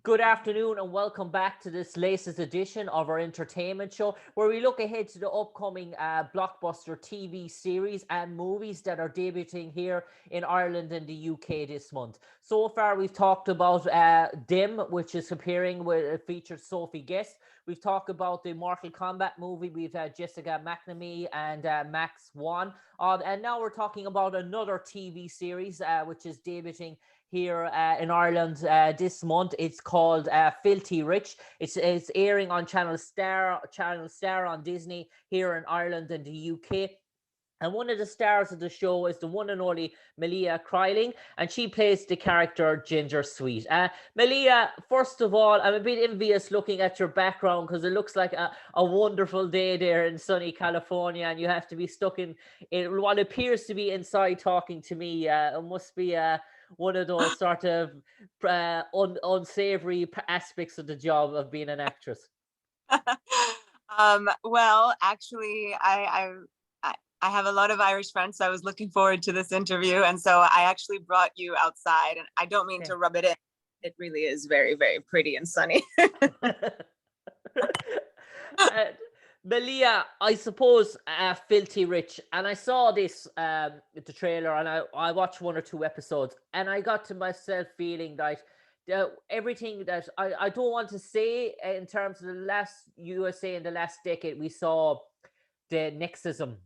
Good afternoon and welcome back to this latest edition of our entertainment show where we look ahead to the upcoming blockbuster TV series and movies that are debuting here in Ireland and the UK this month. So far we've talked about Dim, which is appearing with featured Sophie Guest. We've talked about the Mortal Kombat movie. We've had Jessica McNamee and Max Wan. And now we're talking about another TV series which is debuting here in Ireland this month. It's called Filthy Rich. It's airing on Channel Star on Disney here in Ireland and the UK. And one of the stars of the show is the one and only Melia Kreiling, and she plays the character Ginger Sweet. Melia, first of all, I'm a bit envious looking at your background because it looks like a wonderful day there in sunny California, and you have to be stuck in what appears to be inside talking to me. It must be one of those sort of unsavory aspects of the job of being an actress. Well, actually, I have a lot of Irish friends, so I was looking forward to this interview, and so I actually brought you outside, and I don't mean to rub it in. It really is very, very pretty and sunny. Melia, I suppose Filthy Rich, and I saw this the trailer, and I watched one or two episodes, and I got to myself feeling that everything that I don't want to say in terms of the last USA in the last decade, we saw the nexism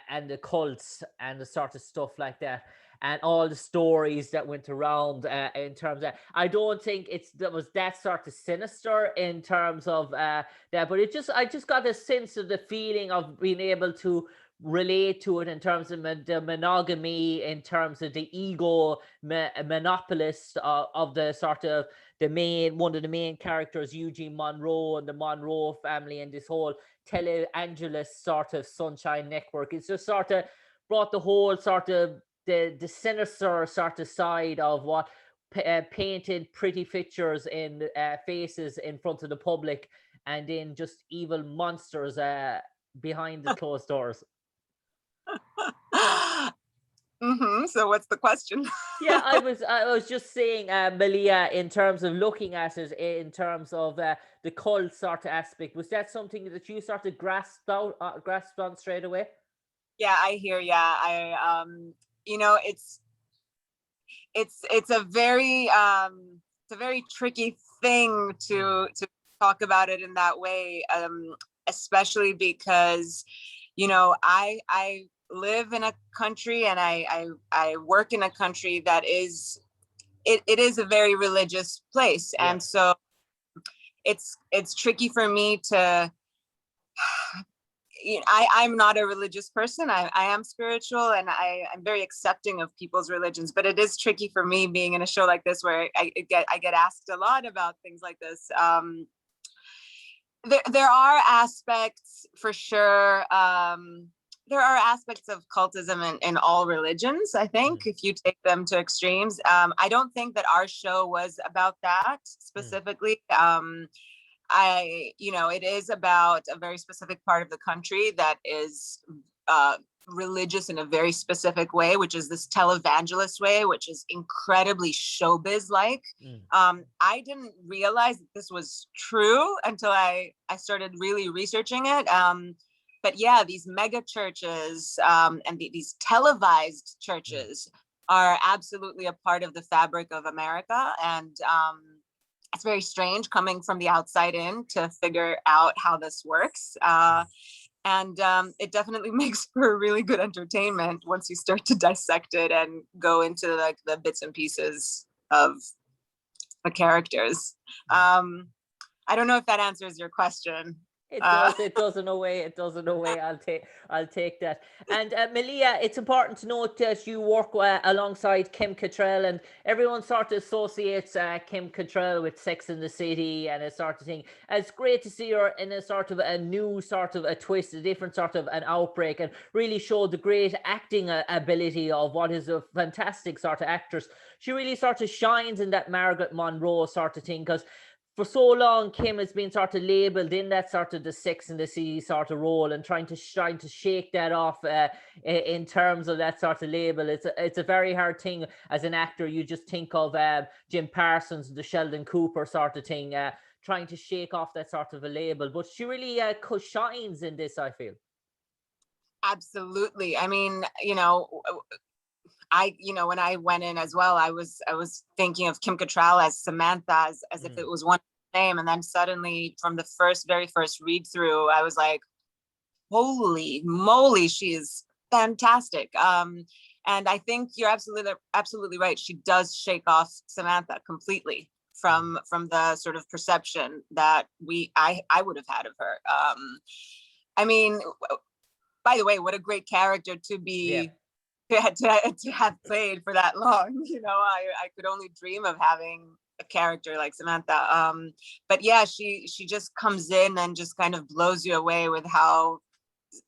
and the cults and the sort of stuff like that, and all the stories that went around in terms of, I don't think that was that sort of sinister in terms of that, but I just got a sense of the feeling of being able to relate to it in terms of the monogamy, in terms of the ego monopolist of the sort of one of the main characters, Eugene Monroe, and the Monroe family, and this whole televangelist sort of Sunshine Network. It's just sort of brought the whole sort of the sinister sort of side of what painted pretty pictures in faces in front of the public, and then just evil monsters behind the closed doors. So what's the question? Yeah, I was just saying, Melia, in terms of looking at it, in terms of the cult sort of aspect, was that something that you sort of grasped on straight away? Yeah, I hear. Yeah, it's a very tricky thing to talk about it in that way, especially because I live in a country, and I work in a country that is it is a very religious place, and so it's tricky for me to. I'm not a religious person. I am spiritual, and I'm very accepting of people's religions, but it is tricky for me being in a show like this where I get asked a lot about things like this. There are aspects, for sure. There are aspects of cultism in all religions, I think, if you take them to extremes. I don't think that our show was about that specifically. It is about a very specific part of the country that is religious in a very specific way, which is this televangelist way, which is incredibly showbiz-like. I didn't realize that this was true until I started really researching it. But yeah, these mega churches and these televised churches are absolutely a part of the fabric of America. And it's very strange coming from the outside in to figure out how this works. And it definitely makes for really good entertainment once you start to dissect it and go into like the bits and pieces of the characters. I don't know if that answers your question. It does. It does in a way. It does in a way. I'll take that. And Melia, it's important to note that you work alongside Kim Cattrall, and everyone sort of associates Kim Cattrall with Sex and the City and a sort of thing. And it's great to see her in a sort of a new sort of a twist, a different sort of an outbreak, and really show the great acting ability of what is a fantastic sort of actress. She really sort of shines in that Margaret Monroe sort of thing, because for so long, Kim has been sort of labelled in that sort of the Sex and the City sort of role, and trying to shake that off in terms of that sort of label. It's a very hard thing as an actor. You just think of Jim Parsons, the Sheldon Cooper sort of thing, trying to shake off that sort of a label. But she really shines in this, I feel. Absolutely. I mean, when I went in as well, I was thinking of Kim Cattrall as Samantha, as if it was one name. And then suddenly from the very first read through, I was like, holy moly, she is fantastic. And I think you're absolutely right. She does shake off Samantha completely from the sort of perception that I would have had of her. I mean, by the way, what a great character to be to have played for that long. I could only dream of having a character like Samantha. But yeah, she just comes in and just kind of blows you away with how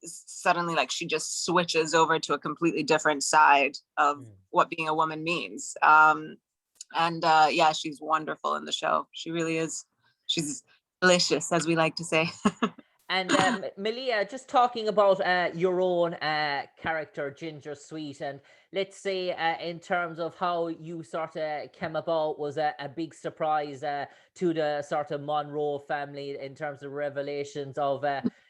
suddenly like she just switches over to a completely different side of what being a woman means. Yeah, she's wonderful in the show. She really is. She's delicious, as we like to say. And Melia, just talking about your own character, Ginger Sweet, and let's say in terms of how you sort of came about, was a big surprise to the sort of Monroe family in terms of revelations of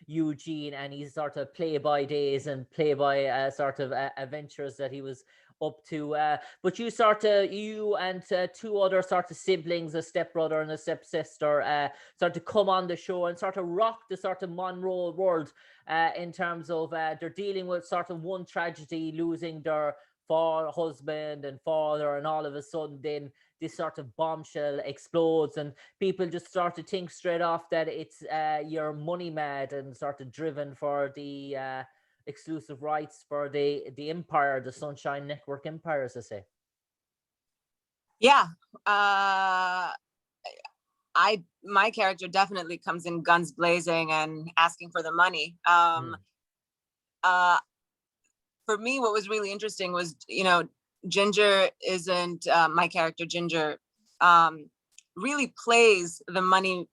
Eugene and his sort of play-by days and play-by sort of adventures that he was up to. But you and two other sort of siblings, a stepbrother and a stepsister, sort of come on the show and sort of rock the sort of Monroe world in terms of they're dealing with sort of one tragedy, losing their husband and father, and all of a sudden then this sort of bombshell explodes and people just start to think straight off that it's you're money mad and sort of driven for the exclusive rights for the empire, the Sunshine Network empire, as I say. Yeah. My character definitely comes in guns blazing and asking for the money. For me, what was really interesting was, Ginger isn't my character. Ginger really plays the money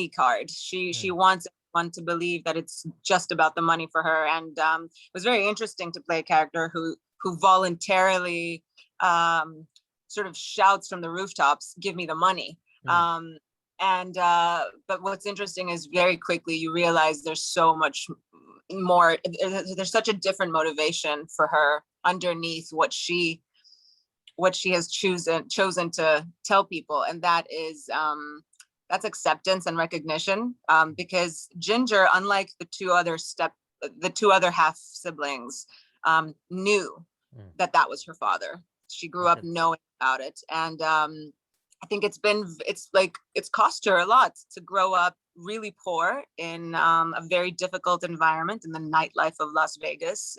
card. She wants everyone to believe that it's just about the money for her, and it was very interesting to play a character who voluntarily sort of shouts from the rooftops, "Give me the money." But what's interesting is very quickly you realize there's so much more. There's such a different motivation for her underneath what she has chosen to tell people, and that is that's acceptance and recognition. Because Ginger, unlike the two other half siblings, knew that was her father. She grew up knowing about it, and I think it's cost her a lot to grow up really poor in a very difficult environment in the nightlife of Las Vegas,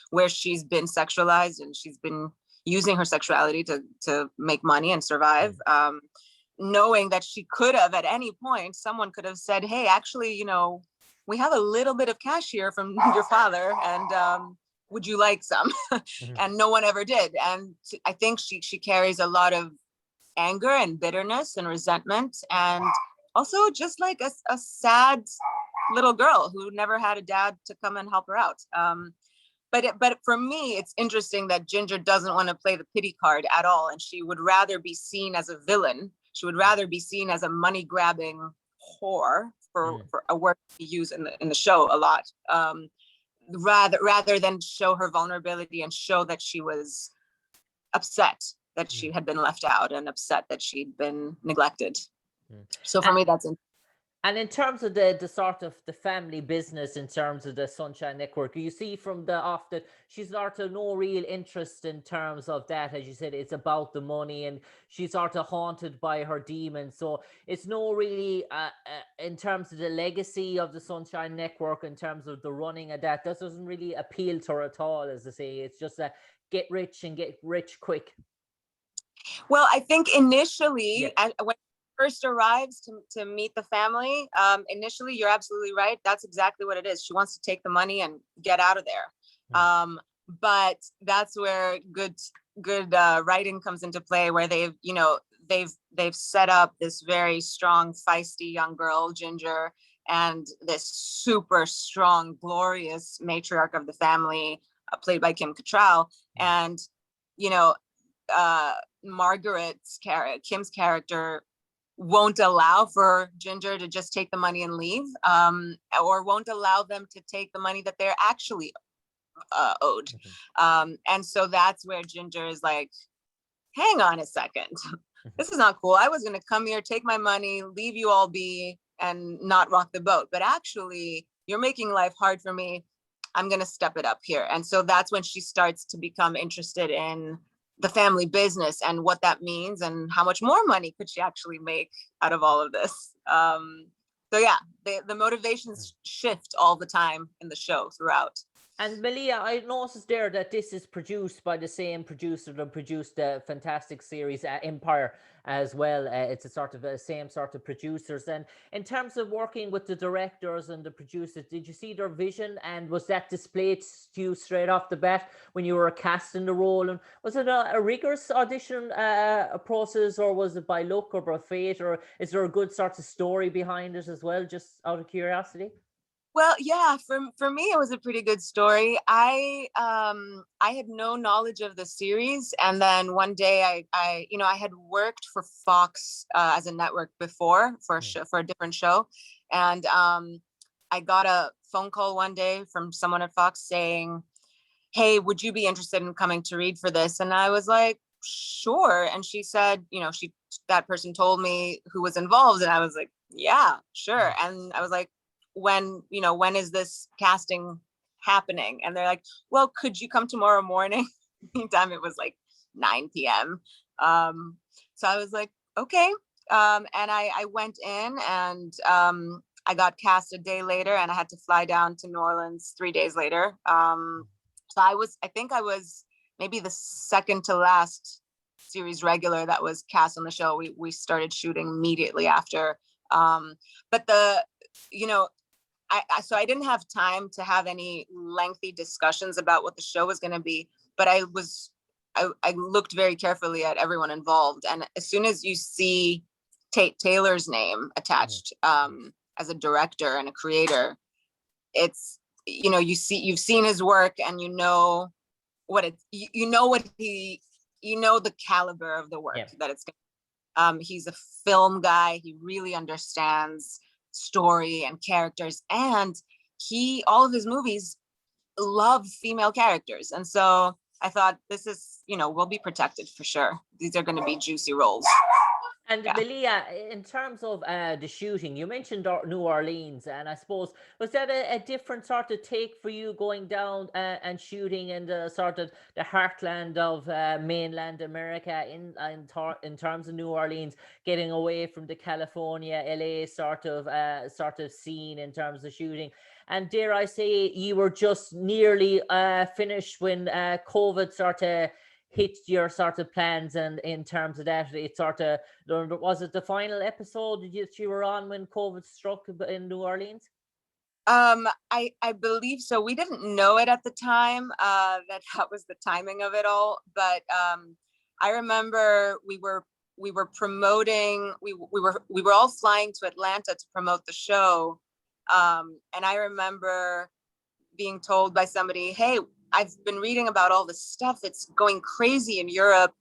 where she's been sexualized and she's been using her sexuality to make money and survive, knowing that she could have at any point, someone could have said, "Hey, actually, we have a little bit of cash here from your father, and would you like some?" And no one ever did. And I think she carries a lot of anger and bitterness and resentment, and also just like a sad little girl who never had a dad to come and help her out. But for me, it's interesting that Ginger doesn't want to play the pity card at all, and she would rather be seen as a villain. She would rather be seen as a money grabbing whore, for a word we use in the show a lot, rather than show her vulnerability and show that she was upset that she had been left out and upset that she'd been neglected. So for me, that's interesting. And in terms of the sort of the family business, in terms of the Sunshine Network, you see from the off that she's sort of no real interest in terms of that. As you said, it's about the money, and she's sort of haunted by her demons. So it's no really, in terms of the legacy of the Sunshine Network, in terms of the running of that doesn't really appeal to her at all, as I say. It's just a get rich and get rich quick. Well, I think initially, when first arrives to meet the family, initially you're absolutely right. That's exactly what it is. She wants to take the money and get out of there. But that's where good writing comes into play, where they've, they've set up this very strong, feisty young girl, Ginger, and this super strong, glorious matriarch of the family, played by Kim Cattrall. And, you know, Kim's character won't allow for Ginger to just take the money and leave, or won't allow them to take the money that they're actually owed. And so that's where Ginger is like, hang on a second, this is not cool. I was going to come here, take my money, leave you all be, and not rock the boat. But actually, you're making life hard for me. I'm going to step it up here. And so that's when she starts to become interested in the family business and what that means and how much more money could she actually make out of all of this. So yeah, the motivations shift all the time in the show throughout. And Melia, I noticed there that this is produced by the same producer that produced the fantastic series Empire as well. It's a sort of same sort of producers. And in terms of working with the directors and the producers, did you see their vision? And was that displayed to you straight off the bat when you were cast in the role? And was it a rigorous audition process, or was it by luck or by fate? Or is there a good sort of story behind it as well, just out of curiosity? Well, yeah, for me, it was a pretty good story. I had no knowledge of the series, and then one day I had worked for Fox as a network before for a different show, and I got a phone call one day from someone at Fox saying, "Hey, would you be interested in coming to read for this?" And I was like, "Sure." And she said, that person told me who was involved, and I was like, "Yeah, sure." And I was like, when is this casting happening? And they're like, well, could you come tomorrow morning? Meantime, it was like 9 p.m. So I was like, okay. And I went in, and I got cast a day later, and I had to fly down to New Orleans 3 days later. So I think I was maybe the second to last series regular that was cast on the show. We started shooting immediately after. But so I didn't have time to have any lengthy discussions about what the show was going to be, but I looked very carefully at everyone involved. And as soon as you see Tate Taylor's name attached as a director and a creator, it's, you've seen his work, and the caliber of the work that it's going to. He's a film guy. He really understands story and characters, and all of his movies love female characters. And so I thought, this is, we'll be protected for sure. These are going to be juicy roles. And Melia, in terms of the shooting, you mentioned New Orleans, and I suppose, was that a different sort of take for you going down and shooting in the sort of the heartland of mainland America in terms of New Orleans, getting away from the California, LA sort of scene in terms of shooting? And dare I say, you were just nearly finished when COVID sort of hit your sort of plans, and in terms of that, it sort of, was it the final episode that you were on when COVID struck in New Orleans? I believe so. We didn't know it at the time, that was the timing of it all. But I remember we were promoting. We were all flying to Atlanta to promote the show, and I remember being told by somebody, "Hey, I've been reading about all this stuff. It's going crazy in Europe.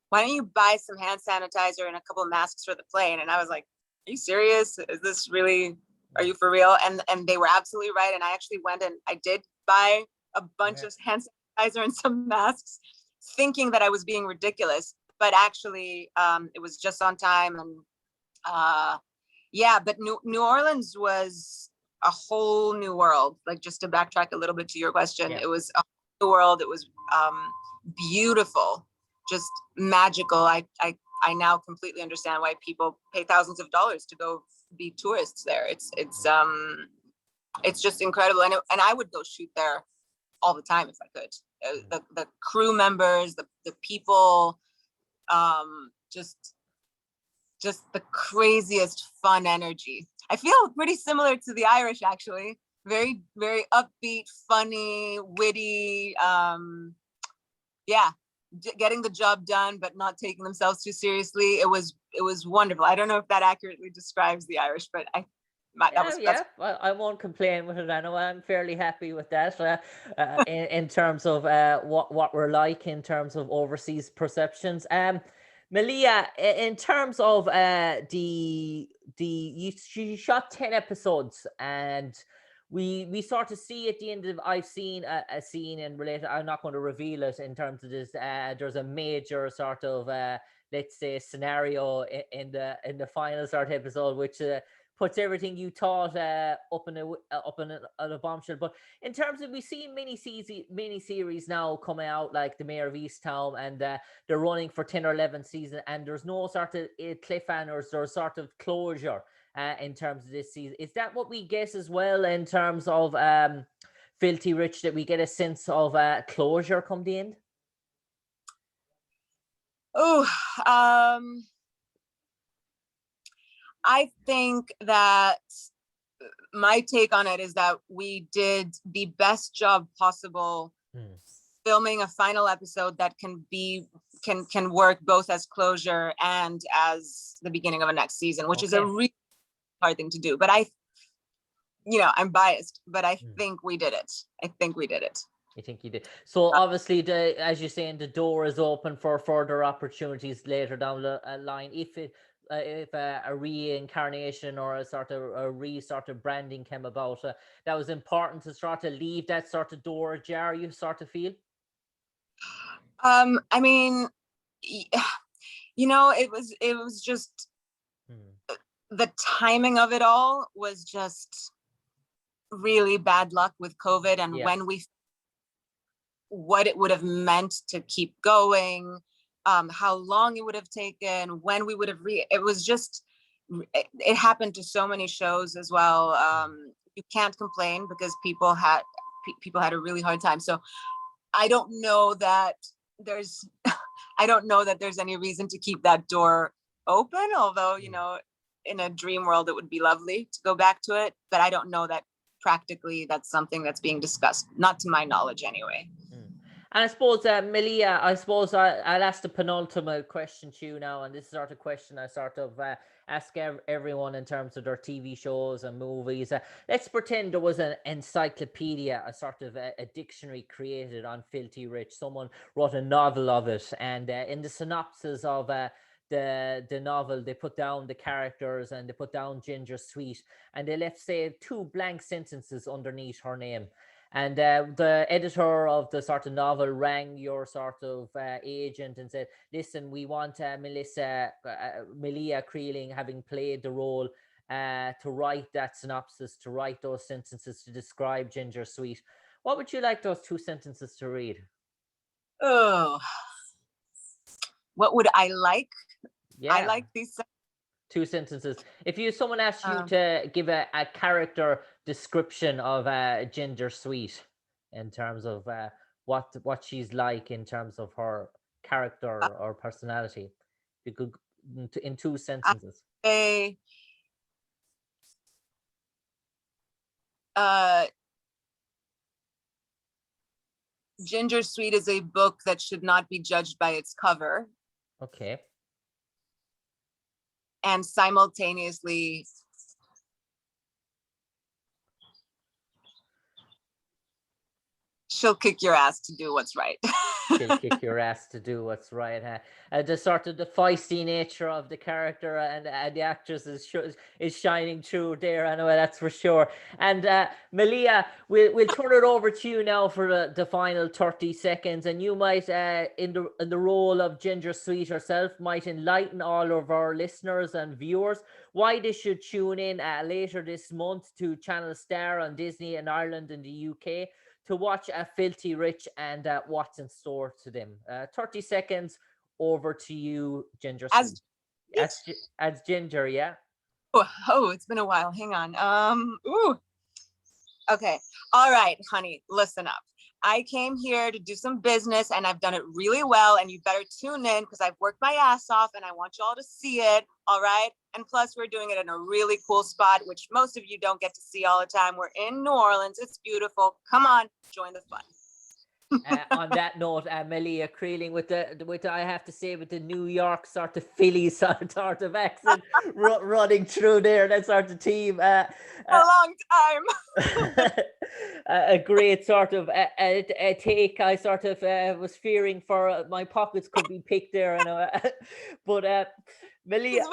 Why don't you buy some hand sanitizer and a couple of masks for the plane?" And I was like, "Are you serious? Is this really? Are you for real?" And they were absolutely right. And I actually went and I did buy a bunch of hand sanitizer and some masks, thinking that I was being ridiculous. But actually, it was just on time. And but New Orleans was a whole new world. Like, just to backtrack a little bit to your question, it was a whole new world. It was beautiful, just magical. I now completely understand why people pay thousands of dollars to go be tourists there. It's just incredible. And I would go shoot there all the time if I could. The crew members, the people, just the craziest fun energy. I feel pretty similar to the Irish, actually. Very, very upbeat, funny, witty. getting the job done, but not taking themselves too seriously. It was wonderful. I don't know if that accurately describes the Irish, but Yeah. Well, I won't complain with it anyway. I'm fairly happy with that. In terms of what we're like in terms of overseas perceptions. Melia, in terms of you shot 10 episodes, and we sort of see at the end of, I've seen a scene in related. I'm not going to reveal it in terms of this. There's a major sort of let's say scenario in the final sort of episode, which puts everything you thought up in a bombshell. But in terms of, we see mini series now coming out, like The Mayor of Easttown, and they're running for 10 or 11 seasons, and there's no sort of cliffhangers, there's sort of closure in terms of this season. Is that what we get as well in terms of Filthy Rich, that we get a sense of closure come the end? Oh, I think that my take on it is that we did the best job possible filming a final episode that can work both as closure and as the beginning of a next season, which is a really hard thing to do. But I'm biased, but I think we did it. I think we did it. I think you did. So obviously, as you're saying, the door is open for further opportunities later down the line. If a reincarnation or a sort of branding came about, that was important to sort of leave that sort of door ajar, you sort of feel? I mean, it was just the timing of it all was just really bad luck with COVID, and what it would have meant to keep going, how long it would have taken, when we would have it happened to so many shows as well. You can't complain because people had a really hard time. So I don't know that there's any reason to keep that door open, although in a dream world it would be lovely to go back to it, but I don't know that practically that's something that's being discussed, not to my knowledge anyway. And I suppose, Melia, I'll ask the penultimate question to you now, and this is sort of question I sort of ask everyone in terms of their TV shows and movies. Let's pretend there was an encyclopedia, a sort of a dictionary created on Filthy Rich. Someone wrote a novel of it, and in the synopsis of the novel, they put down the characters and they put down Ginger Sweet, and they left, say, 2 blank sentences underneath her name. And the editor of the sort of novel rang your sort of agent and said, listen, we want Melia Kreiling, having played the role, to write that synopsis, to write those sentences to describe Ginger Sweet. What would you like those 2 sentences to read? Oh, what would I like? Yeah. I like these 2 sentences. If someone asked you to give a character description of Ginger Sweet in terms of what she's like in terms of her character or personality, you could, in 2 sentences. Ginger Sweet is a book that should not be judged by its cover. Okay. And simultaneously, she'll kick your ass to do what's right. She'll kick your ass to do what's right. The sort of the feisty nature of the character and the actress is shining through there. I know that's for sure. And Melia, we'll turn it over to you now for the final 30 seconds, and you might, in the role of Ginger Sweet herself, might enlighten all of our listeners and viewers why they should tune in later this month to Channel Star on Disney in Ireland and the UK to watch Filthy Rich and what's in store to them. 30 seconds, over to you, Ginger Sweet. As Ginger, yeah? Oh, it's been a while. Hang on. Okay. All right, honey, listen up. I came here to do some business and I've done it really well, and you better tune in because I've worked my ass off and I want you all to see it. All right. And plus we're doing it in a really cool spot, which most of you don't get to see all the time. We're in New Orleans. It's beautiful. Come on, join the fun. On that note, Melia Kreiling with I have to say, with the New York sort of Philly sort of accent running through there, that sort of team. A long time. A great sort of a take. I sort of was fearing for my pockets could be picked there, but Melia. It's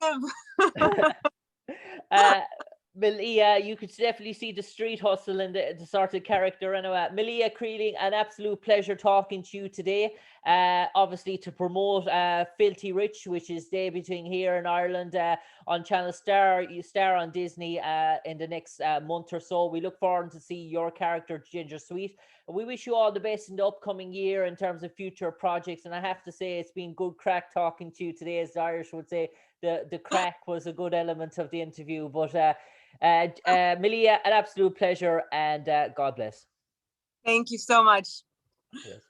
very Melia, you could definitely see the street hustle and the sort of character. Melia Kreiling, an absolute pleasure talking to you today. Obviously, to promote Filthy Rich, which is debuting here in Ireland on Channel Star, you star on Disney in the next month or so. We look forward to see your character, Ginger Sweet. We wish you all the best in the upcoming year in terms of future projects. And I have to say, it's been good crack talking to you today, as the Irish would say. The crack was a good element of the interview. But Melia, an absolute pleasure, and God bless. Thank you so much. Yes.